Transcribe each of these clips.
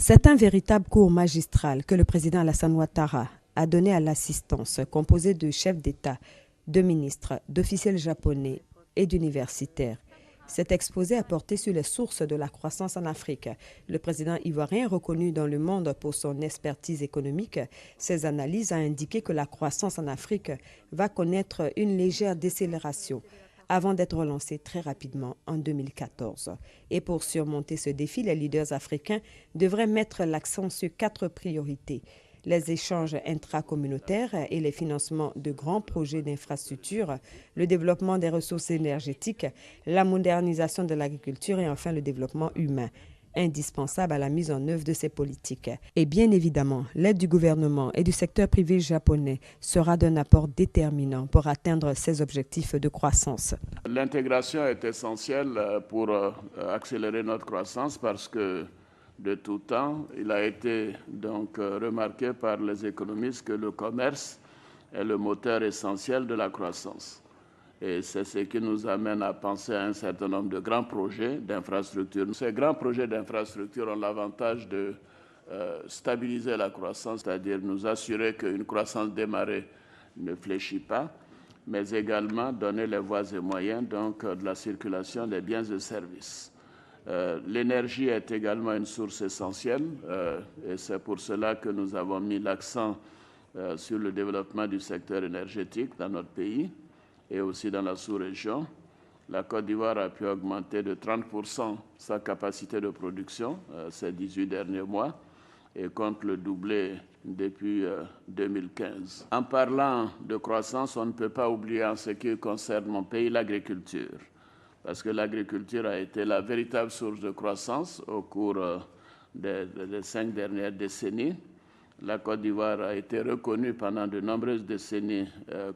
C'est un véritable cours magistral que le président Alassane Ouattara a donné à l'assistance composée de chefs d'État, de ministres, d'officiels japonais et d'universitaires. Cet exposé a porté sur les sources de la croissance en Afrique. Le président ivoirien, reconnu dans le monde pour son expertise économique, ses analyses a indiqué que la croissance en Afrique va connaître une légère décélération avant d'être relancée très rapidement en 2014. Et pour surmonter ce défi, les leaders africains devraient mettre l'accent sur 4 priorités: les échanges intracommunautaires et les financements de grands projets d'infrastructures, le développement des ressources énergétiques, la modernisation de l'agriculture et enfin le développement humain, indispensable à la mise en œuvre de ces politiques. Et bien évidemment, l'aide du gouvernement et du secteur privé japonais sera d'un apport déterminant pour atteindre ces objectifs de croissance. L'intégration est essentielle pour accélérer notre croissance parce que de tout temps, il a été donc remarqué par les économistes que le commerce est le moteur essentiel de la croissance. Et c'est ce qui nous amène à penser à un certain nombre de grands projets d'infrastructures. Ces grands projets d'infrastructures ont l'avantage de stabiliser la croissance, c'est-à-dire nous assurer qu'une croissance démarrée ne fléchit pas, mais également donner les voies et moyens donc, de la circulation des biens et services. L'énergie est également une source essentielle et c'est pour cela que nous avons mis l'accent sur le développement du secteur énergétique dans notre pays et aussi dans la sous-région. La Côte d'Ivoire a pu augmenter de 30% sa capacité de production ces 18 derniers mois et compte le doubler depuis 2015. En parlant de croissance, on ne peut pas oublier en ce qui concerne mon pays l'agriculture, parce que l'agriculture a été la véritable source de croissance au cours des 5 dernières décennies. La Côte d'Ivoire a été reconnue pendant de nombreuses décennies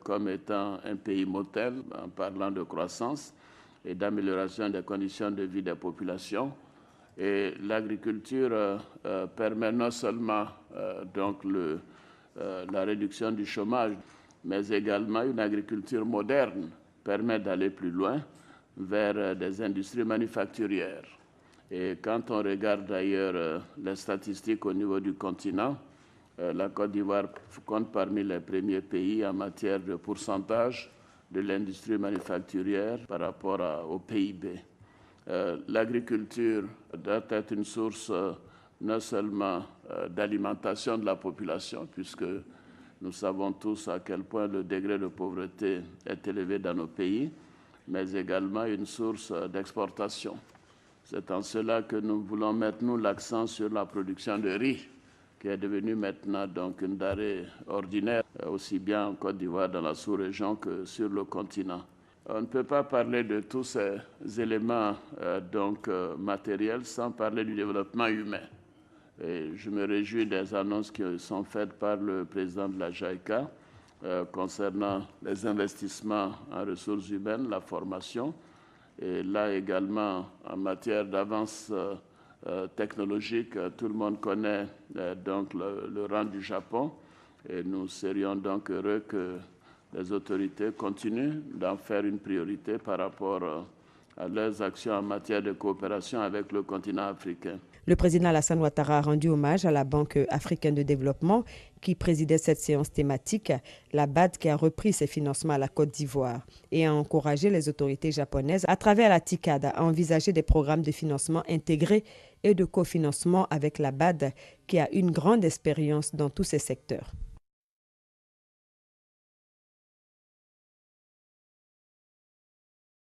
comme étant un pays modèle en parlant de croissance et d'amélioration des conditions de vie des populations. Et l'agriculture permet non seulement donc la réduction du chômage, mais également une agriculture moderne permet d'aller plus loin vers des industries manufacturières. Et quand on regarde d'ailleurs les statistiques au niveau du continent, la Côte d'Ivoire compte parmi les premiers pays en matière de pourcentage de l'industrie manufacturière par rapport au PIB. L'agriculture doit être une source non seulement d'alimentation de la population, puisque nous savons tous à quel point le degré de pauvreté est élevé dans nos pays, mais également une source d'exportation. C'est en cela que nous voulons mettre, nous, l'accent sur la production de riz, qui est devenue maintenant donc une denrée ordinaire, aussi bien en Côte d'Ivoire, dans la sous-région, que sur le continent. On ne peut pas parler de tous ces éléments matériels sans parler du développement humain. Et je me réjouis des annonces qui sont faites par le président de la JICA concernant les investissements en ressources humaines, la formation, et là également en matière d'avance technologique, tout le monde connaît donc le rang du Japon et nous serions donc heureux que les autorités continuent d'en faire une priorité par rapport à leurs actions en matière de coopération avec le continent africain. Le président Alassane Ouattara a rendu hommage à la Banque africaine de développement qui présidait cette séance thématique, la BAD qui a repris ses financements à la Côte d'Ivoire et a encouragé les autorités japonaises à travers la TICAD à envisager des programmes de financement intégrés et de cofinancement avec la BAD qui a une grande expérience dans tous ces secteurs.